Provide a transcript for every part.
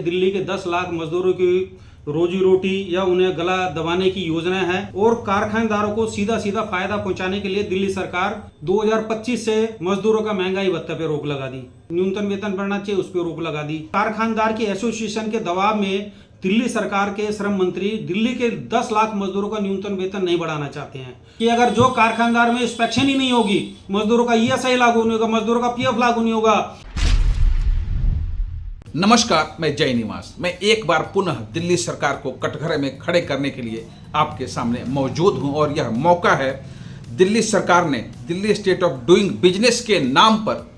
दिल्ली के 10 लाख मजदूरों की रोजी रोटी या उन्हें गला दबाने की योजना है और कारखानेदारों को सीधा सीधा फायदा पहुंचाने के लिए दिल्ली सरकार 2025 से मजदूरों का महंगाई भत्ते पे रोक लगा दी। न्यूनतम वेतन बढ़ना चाहिए, उस पर रोक लगा दी। कारखानदार की एसोसिएशन के दबाव में दिल्ली सरकार के श्रम मंत्री दिल्ली के 10 लाख मजदूरों का न्यूनतम वेतन नहीं बढ़ाना चाहते हैं कि अगर जो कारखानदार में इंस्पेक्शन ही नहीं होगी, मजदूरों का ईएसआई लागू नहीं होगा, मजदूरों का पीएफ लागू नहीं होगा। नमस्कार, मैं जय निवास। मैं एक बार पुनः दिल्ली सरकार को कटघरे में खड़े करने के लिए आपके सामने मौजूद हूं और यह मौका है। दिल्ली सरकार ने Delhi state of doing business के नाम पर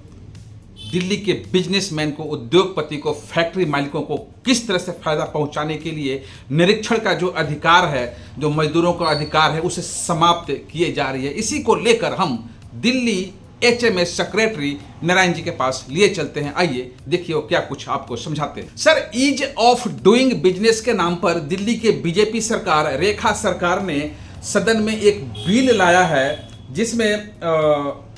दिल्ली के बिजनेसमैन को, उद्योगपति को, फैक्ट्री मालिकों को किस तरह से फायदा पहुंचाने के लिए निरीक्षण का जो अधिकार है, जो मजदूरों का अधिकार है, उसे समाप्त किए जा रही है। इसी को लेकर हम दिल्ली एचएमएस सेक्रेटरी नारायण जी के पास लिए चलते हैं। आइए देखिए वो क्या कुछ आपको समझाते हैं। Sir, ease of doing business के नाम पर दिल्ली के बीजेपी सरकार, रेखा सरकार ने सदन में एक बिल लाया है जिसमें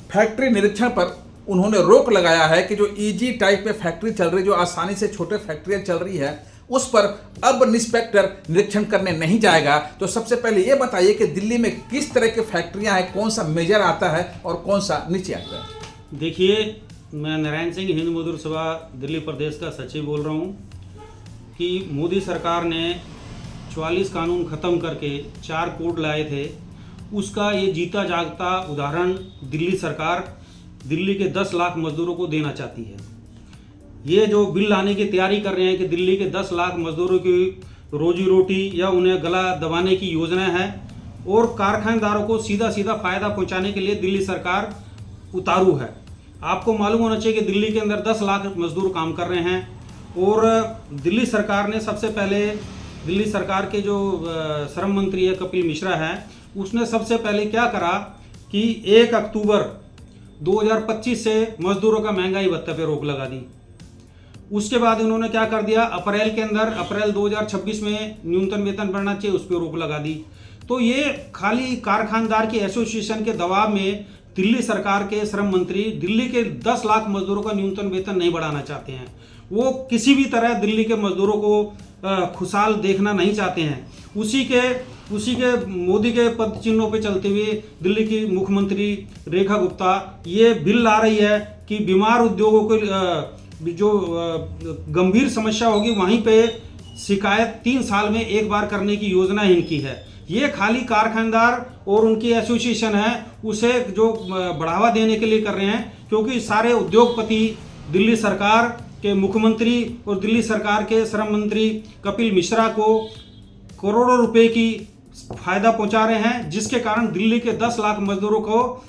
फैक्ट्री निरीक्षण पर उन्होंने रोक लगाया है कि जो ईजी टाइप में फैक्ट्री चल रही, जो आसानी से छोटे फैक्ट्रियां चल रही है, उस पर अब इंस्पेक्टर निरीक्षण करने नहीं जाएगा। तो सबसे पहले ये बताइए कि दिल्ली में किस तरह की फैक्ट्रियां हैं, कौन सा मेजर आता है और कौन सा नीचे आता है। देखिए, मैं नारायण सिंह, हिंद मजदूर सभा दिल्ली प्रदेश का सचिव बोल रहा हूँ कि मोदी सरकार ने 44 कानून ख़त्म करके 4 कोड लाए थे। उसका ये जीता जागता उदाहरण दिल्ली सरकार दिल्ली के 10 लाख मजदूरों को देना चाहती है। ये जो बिल लाने की तैयारी कर रहे हैं कि दिल्ली के 10 लाख मजदूरों की रोजी रोटी या उन्हें गला दबाने की योजना है और कारखानेदारों को सीधा सीधा फायदा पहुंचाने के लिए दिल्ली सरकार उतारू है। आपको मालूम होना चाहिए कि दिल्ली के अंदर 10 लाख मजदूर काम कर रहे हैं और दिल्ली सरकार ने सबसे पहले, दिल्ली सरकार के जो श्रम मंत्री है कपिल मिश्रा है, उसने सबसे पहले क्या करा कि 1 अक्टूबर 2025 से मजदूरों का महंगाई भत्ते पे रोक लगा दी। उसके बाद उन्होंने क्या कर दिया, अप्रैल के अंदर, अप्रैल 2026 में न्यूनतम वेतन बढ़ना चाहिए, उस पर रोक लगा दी। तो ये खाली कारखानदार की एसोसिएशन के दबाव में दिल्ली सरकार के श्रम मंत्री दिल्ली के 10 लाख मजदूरों का न्यूनतम वेतन नहीं बढ़ाना चाहते हैं। वो किसी भी तरह दिल्ली के मजदूरों को खुशहाल देखना नहीं चाहते हैं। उसी के मोदी के पद चिन्हों पे चलते हुए दिल्ली की मुख्यमंत्री रेखा गुप्ता ये बिल ला रही है कि बीमार उद्योगों को जो गंभीर समस्या होगी वहीं पे शिकायत 3 साल में एक बार करने की योजना इनकी है। ये खाली कारखानदार और उनकी एसोसिएशन है उसे जो बढ़ावा देने के लिए कर रहे हैं, क्योंकि सारे उद्योगपति दिल्ली सरकार के मुख्यमंत्री और दिल्ली सरकार के श्रम मंत्री कपिल मिश्रा को करोड़ों रुपए की फायदा पहुंचा रहे हैं, जिसके कारण दिल्ली के 10 लाख मजदूरों को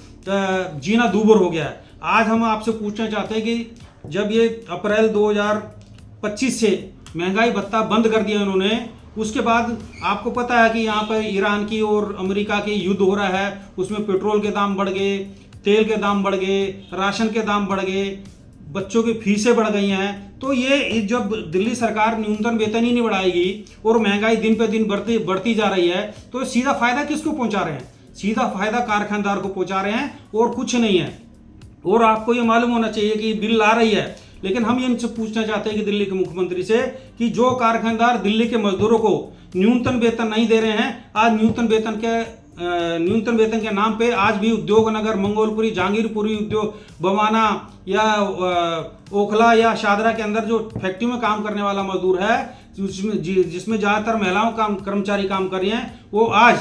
जीना दूभर हो गया है। आज हम आपसे पूछना चाहते हैं कि जब ये अप्रैल 2025 से महंगाई भत्ता बंद कर दिया इन्होंने, उसके बाद आपको पता है कि यहाँ पर ईरान की और अमेरिका की युद्ध हो रहा है, उसमें पेट्रोल के दाम बढ़ गए, तेल के दाम बढ़ गए, राशन के दाम बढ़ गए, बच्चों की फीसें बढ़ गई हैं। तो ये जब दिल्ली सरकार न्यूनतम वेतन ही नहीं बढ़ाएगी और महंगाई दिन पे दिन बढ़ती जा रही है, तो सीधा फायदा किसको पहुंचा रहे हैं? सीधा फायदा कारखानदार को पहुंचा रहे हैं और कुछ नहीं है। और आपको ये मालूम होना चाहिए कि बिल ला रही है, लेकिन हम ये इनसे पूछना चाहते हैं कि दिल्ली के मुख्यमंत्री से कि जो कारखानदार दिल्ली के मजदूरों को न्यूनतम वेतन नहीं दे रहे हैं, आज न्यूनतम वेतन के नाम पे आज भी उद्योग नगर, मंगोलपुरी, जहांगीरपुरी उद्योग, बवाना या ओखला या शादरा के अंदर जो फैक्ट्री में काम करने वाला मजदूर है, जिसमें ज़्यादातर महिलाओं का कर्मचारी काम कर रही हैं, वो आज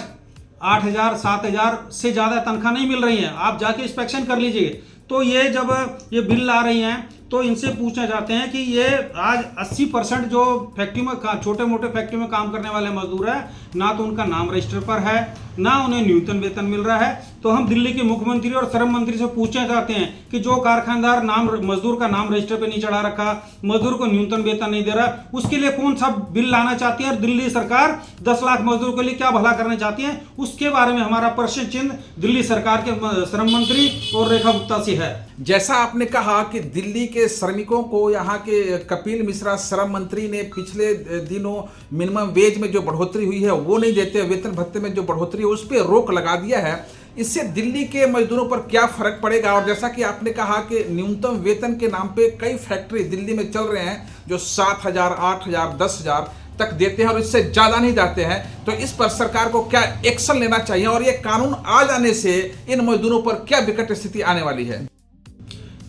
8,000 7,000 से ज़्यादा तनख्वाह नहीं मिल रही हैं। आप जाके इंस्पेक्शन कर लीजिए। तो ये जब ये बिल ला रही हैं तो इनसे पूछना चाहते हैं कि ये आज 80% जो फैक्ट्री में छोटे मोटे फैक्ट्री में काम करने वाले मजदूर है, ना तो उनका नाम रजिस्टर पर है, ना उन्हें न्यूनतम वेतन मिल रहा है। तो हम दिल्ली के मुख्यमंत्री और श्रम मंत्री से पूछना चाहते हैं कि जो कारखानदार मजदूर का नाम रजिस्टर पे नहीं चढ़ा रखा, मजदूर को न्यूनतम वेतन नहीं दे रहा, उसके लिए कौन सा बिल लाना चाहती है और दिल्ली सरकार 10 लाख मजदूर के लिए क्या भला करना चाहती है, उसके बारे में हमारा प्रश्न चिन्ह दिल्ली सरकार के श्रम मंत्री और रेखा गुप्ता से है। जैसा आपने कहा कि दिल्ली के श्रमिकों को यहाँ के कपिल मिश्रा श्रम मंत्री ने पिछले दिनों मिनिमम वेज में जो बढ़ोतरी हुई है वो नहीं देते, वेतन भत्ते में जो बढ़ोतरी है उस पर रोक लगा दिया है। इससे दिल्ली के मजदूरों पर क्या फर्क पड़ेगा? और जैसा कि आपने कहा कि न्यूनतम वेतन के नाम पे कई फैक्ट्री दिल्ली में चल रहे हैं जो 7,000, 8,000, 10,000 तक देते हैं और इससे ज़्यादा नहीं जाते हैं, तो इस पर सरकार को क्या एक्शन लेना चाहिए और ये कानून आ जाने से इन मजदूरों पर क्या विकट स्थिति आने वाली है?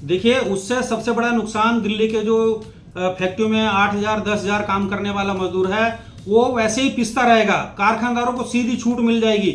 देखिए, उससे सबसे बड़ा नुकसान दिल्ली के जो फैक्ट्रियों में 8,000, 10,000 काम करने वाला मजदूर है वो वैसे ही पिसता रहेगा। कारखानदारों को सीधी छूट मिल जाएगी,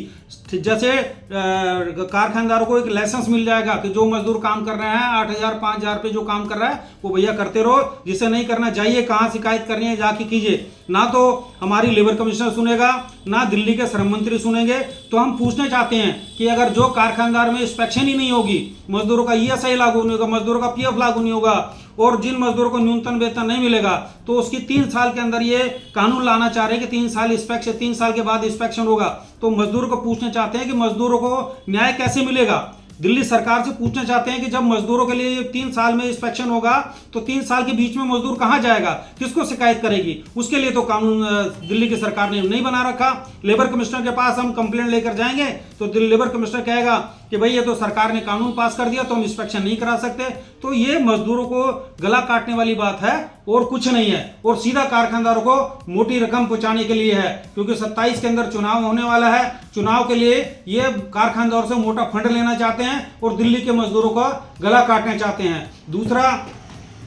जैसे कारखानदारों को एक लाइसेंस मिल जाएगा कि जो मजदूर काम कर रहे हैं 8,000, 5,000 पे जो काम कर रहा है वो भैया करते रहो, जिसे नहीं करना चाहिए कहाँ शिकायत करनी है जाके कीजिए। ना तो हमारी लेबर कमिश्नर सुनेगा, ना दिल्ली के श्रम मंत्री सुनेंगे। तो हम पूछना चाहते हैं कि अगर जो कारखानदार में इंस्पेक्शन ही नहीं होगी, मजदूरों का ESI लागू नहीं होगा, मजदूरों का PF लागू नहीं होगा और जिन मजदूरों को न्यूनतम वेतन नहीं मिलेगा, तो उसकी 3 साल के अंदर ये कानून लाना चाह रहे हैं कि 3 साल इंस्पेक्शन, 3 साल के बाद इंस्पेक्शन होगा। तो मजदूरों को पूछना चाहते हैं कि मजदूरों को न्याय कैसे मिलेगा। दिल्ली सरकार से पूछना चाहते हैं कि जब मजदूरों के लिए 3 साल में इंस्पेक्शन होगा तो 3 साल के बीच में मजदूर कहां जाएगा, किसको शिकायत करेगी? उसके लिए तो कानून दिल्ली की सरकार ने नहीं बना रखा। लेबर कमिश्नर के पास हम कंप्लेंट लेकर जाएंगे तो लेबर कमिश्नर कहेगा कि भाई ये तो सरकार ने कानून पास कर दिया तो हम इंस्पेक्शन नहीं करा सकते। तो ये मजदूरों को गला काटने वाली बात है और कुछ नहीं है, और सीधा कारखानदारों को मोटी रकम पहुंचाने के लिए है, क्योंकि 27 के अंदर चुनाव होने वाला है। चुनाव के लिए ये कारखानदारों से मोटा फंड लेना चाहते हैं और दिल्ली के मजदूरों का गला काटना चाहते हैं। दूसरा,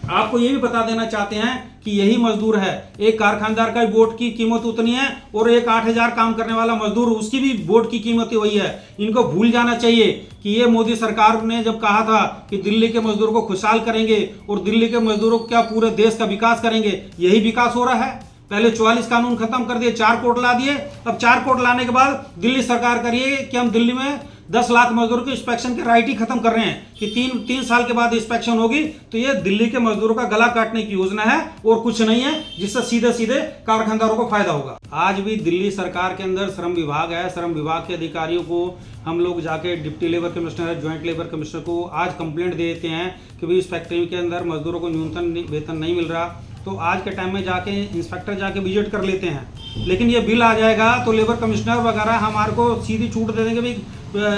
आपको ये भी बता देना चाहते हैं कि यही मजदूर है, एक कारखानदार का बोर्ड की कीमत उतनी है और एक 8,000 काम करने वाला मजदूर उसकी भी बोर्ड की कीमत वही है। इनको भूल जाना चाहिए कि ये मोदी सरकार ने जब कहा था कि दिल्ली के मजदूरों को खुशहाल करेंगे और दिल्ली के मजदूरों को क्या पूरे देश का विकास करेंगे, यही विकास हो रहा है। पहले 44 कानून खत्म कर दिए, 4 कोड ला दिए। अब 4 कोड लाने के बाद दिल्ली सरकार करिए कि हम दिल्ली में 10 लाख मजदूरों के इंस्पेक्शन के राइट ही खत्म कर रहे हैं कि 3 साल के बाद इंस्पेक्शन होगी। तो ये दिल्ली के मजदूरों का गला काटने की योजना है और कुछ नहीं है, जिससे सीधे सीधे कारखानदारों को फायदा होगा। आज भी दिल्ली सरकार के अंदर श्रम विभाग है। श्रम विभाग के अधिकारियों को हम लोग जाके deputy labour commissioner, joint labour commissioner को आज कंप्लेंट दे देते हैं कि भाई इस फैक्ट्री के अंदर मजदूरों को न्यूनतम वेतन नहीं मिल रहा। तो आज के टाइम में जाके इंस्पेक्टर जाके विजिट कर लेते हैं, लेकिन ये बिल आ जाएगा तो लेबर कमिश्नर वगैरह हमारे को सीधी छूट दे देंगे, भाई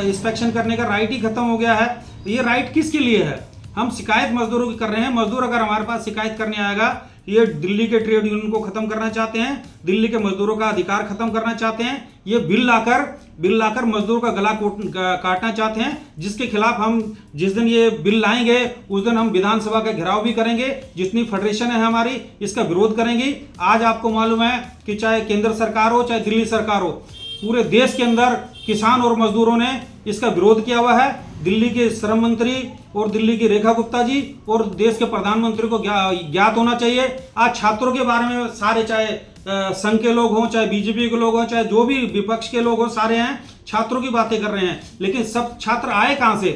इंस्पेक्शन करने का राइट ही खत्म हो गया है। ये राइट किसके लिए है? हम शिकायत मजदूरों की कर रहे हैं। मजदूर अगर हमारे पास शिकायत करने आएगा, ये दिल्ली के ट्रेड यूनियन को खत्म करना चाहते हैं, दिल्ली के मजदूरों का अधिकार खत्म करना चाहते हैं। ये बिल लाकर मजदूर का गला काटना चाहते हैं, जिसके खिलाफ हम जिस दिन ये बिल लाएंगे उस दिन हम विधानसभा का घेराव भी करेंगे। जितनी फेडरेशन है हमारी, इसका विरोध करेंगी। आज आपको मालूम है कि चाहे केंद्र सरकार हो चाहे दिल्ली सरकार हो, पूरे देश के अंदर किसान और मजदूरों ने इसका विरोध किया हुआ है। दिल्ली के श्रम मंत्री और दिल्ली की रेखा गुप्ता जी और देश के प्रधानमंत्री को ज्ञात होना चाहिए। आज छात्रों के बारे में सारे, चाहे संघ के लोग हों, चाहे बीजेपी के लोग हों, चाहे जो भी विपक्ष के लोग हों, सारे हैं छात्रों की बातें कर रहे हैं। लेकिन सब छात्र आए कहाँ से?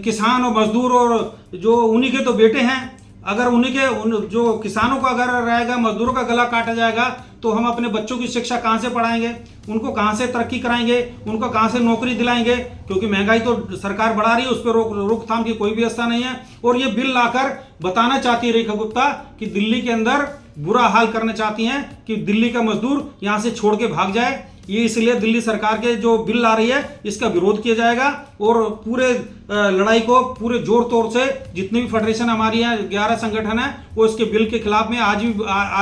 किसान और मजदूर और जो उन्हीं के तो बेटे हैं। अगर जो किसानों को अगर रहेगा, मजदूरों का गला काटा जाएगा, तो हम अपने बच्चों की शिक्षा कहाँ से पढ़ाएंगे? उनको कहाँ से तरक्की कराएंगे? उनको कहाँ से नौकरी दिलाएंगे? क्योंकि महंगाई तो सरकार बढ़ा रही है, उस पर रोकथाम की कोई व्यवस्था नहीं है। और ये बिल लाकर बताना चाहती है रेखा गुप्ता कि दिल्ली के अंदर बुरा हाल करना चाहती हैं कि दिल्ली का मजदूर यहाँ से छोड़ के भाग जाए। ये इसलिए दिल्ली सरकार के जो बिल आ रही है इसका विरोध किया जाएगा और पूरे लड़ाई को पूरे जोर तोड़ से जितनी भी फेडरेशन हमारी है, 11 संगठन है, वो इसके बिल के खिलाफ में आज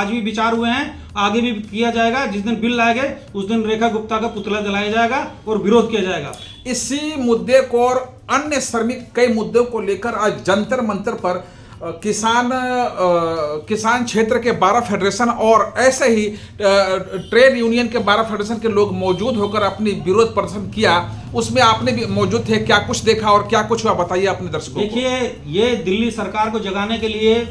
भी विचार हुए हैं, आगे भी किया जाएगा। जिस दिन बिल लाए गए उस दिन रेखा गुप्ता का पुतला जलाया जाएगा और विरोध किया जाएगा। इसी मुद्दे को और अन्य श्रमिक कई मुद्दों को लेकर आज जंतर मंतर पर किसान क्षेत्र के 12 फेडरेशन और ऐसे ही ट्रेड यूनियन के 12 फेडरेशन के लोग मौजूद होकर अपनी विरोध प्रदर्शन किया। उसमें आपने भी मौजूद थे, क्या कुछ देखा और क्या कुछ हुआ, बताइए अपने दर्शकों को। देखिए, ये दिल्ली सरकार को जगाने के लिए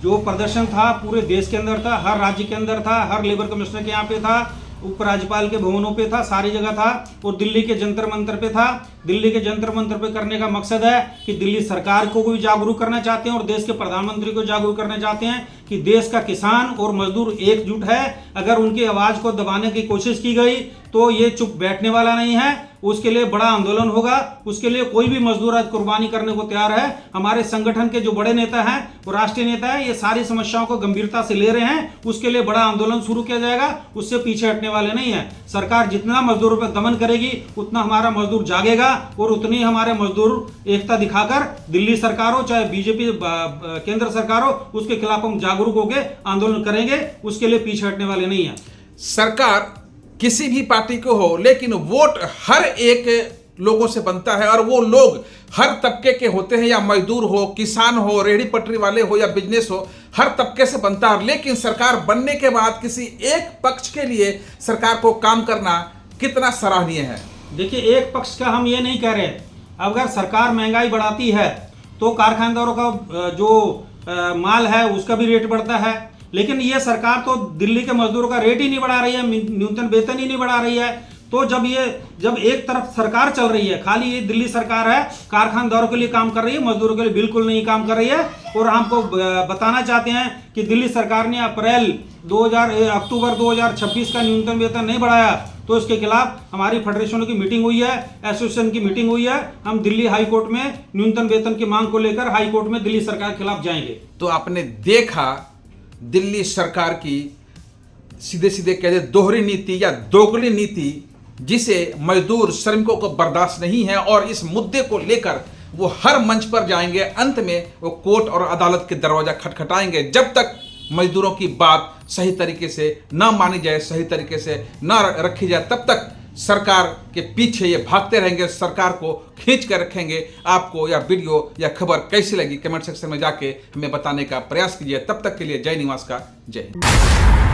जो प्रदर्शन था पूरे देश के अंदर था, हर राज्य के अंदर था, हर लेबर कमिश्नर के यहाँ पे था, उपराज्यपाल के भवनों पे था, सारी जगह था और दिल्ली के जंतर मंतर पे था। दिल्ली के जंतर मंतर पे करने का मकसद है कि दिल्ली सरकार को भी जागरूक करना चाहते हैं और देश के प्रधानमंत्री को जागरूक करना चाहते हैं कि देश का किसान और मजदूर एकजुट है। अगर उनकी आवाज को दबाने की कोशिश की गई तो ये चुप बैठने वाला नहीं है। उसके लिए बड़ा आंदोलन होगा। उसके लिए कोई भी मजदूर आज कुर्बानी करने को तैयार है। हमारे संगठन के जो बड़े नेता हैं, वो राष्ट्रीय नेता है, ये सारी समस्याओं को गंभीरता से ले रहे हैं। उसके लिए बड़ा आंदोलन शुरू किया जाएगा, उससे पीछे हटने वाले नहीं है। सरकार जितना मजदूरों पर दमन करेगी उतना हमारा मजदूर जागेगा और उतनी हमारे मजदूर एकता दिखाकर दिल्ली सरकार हो चाहे बीजेपी केंद्र सरकार हो, उसके खिलाफ हम जागरूक होकर आंदोलन करेंगे। उसके लिए पीछे हटने वाले नहीं है। सरकार किसी भी पार्टी को हो, लेकिन वोट हर एक लोगों से बनता है और वो लोग हर तबके के होते हैं, या मजदूर हो, किसान हो, रेहड़ी पटरी वाले हो या बिजनेस हो, हर तबके से बनता है। लेकिन सरकार बनने के बाद किसी एक पक्ष के लिए सरकार को काम करना कितना सराहनीय है। देखिए, एक पक्ष का हम ये नहीं कह रहे। अगर सरकार महंगाई बढ़ाती है तो कारखानदारों का जो माल है उसका भी रेट बढ़ता है, लेकिन ये सरकार तो दिल्ली के मजदूरों का रेट ही नहीं बढ़ा रही है, न्यूनतम वेतन ही नहीं बढ़ा रही है। तो जब एक तरफ सरकार चल रही है, खाली ये दिल्ली सरकार है कारखानदारों के लिए काम कर रही है, मजदूरों के लिए बिल्कुल नहीं काम कर रही है। और हमको बताना चाहते हैं कि दिल्ली सरकार ने अक्टूबर 2026 का न्यूनतम वेतन नहीं बढ़ाया, तो इसके खिलाफ हमारी फेडरेशनों की मीटिंग हुई है, एसोसिएशन की मीटिंग हुई है। हम दिल्ली हाई कोर्ट में न्यूनतम वेतन की मांग को लेकर हाई कोर्ट में दिल्ली सरकार के खिलाफ जाएंगे। तो आपने देखा दिल्ली सरकार की सीधे सीधे कह दे दोहरी नीति या दोगली नीति, जिसे मजदूर श्रमिकों को बर्दाश्त नहीं है, और इस मुद्दे को लेकर वो हर मंच पर जाएंगे। अंत में वो कोर्ट और अदालत के दरवाजा खटखटाएंगे। जब तक मजदूरों की बात सही तरीके से ना मानी जाए, सही तरीके से ना रखी जाए, तब तक सरकार के पीछे ये भागते रहेंगे, सरकार को खींच कर रखेंगे। आपको यह वीडियो या खबर कैसी लगी कमेंट सेक्शन में जाके हमें बताने का प्रयास कीजिए। तब तक के लिए जय निवास का जय हिंद।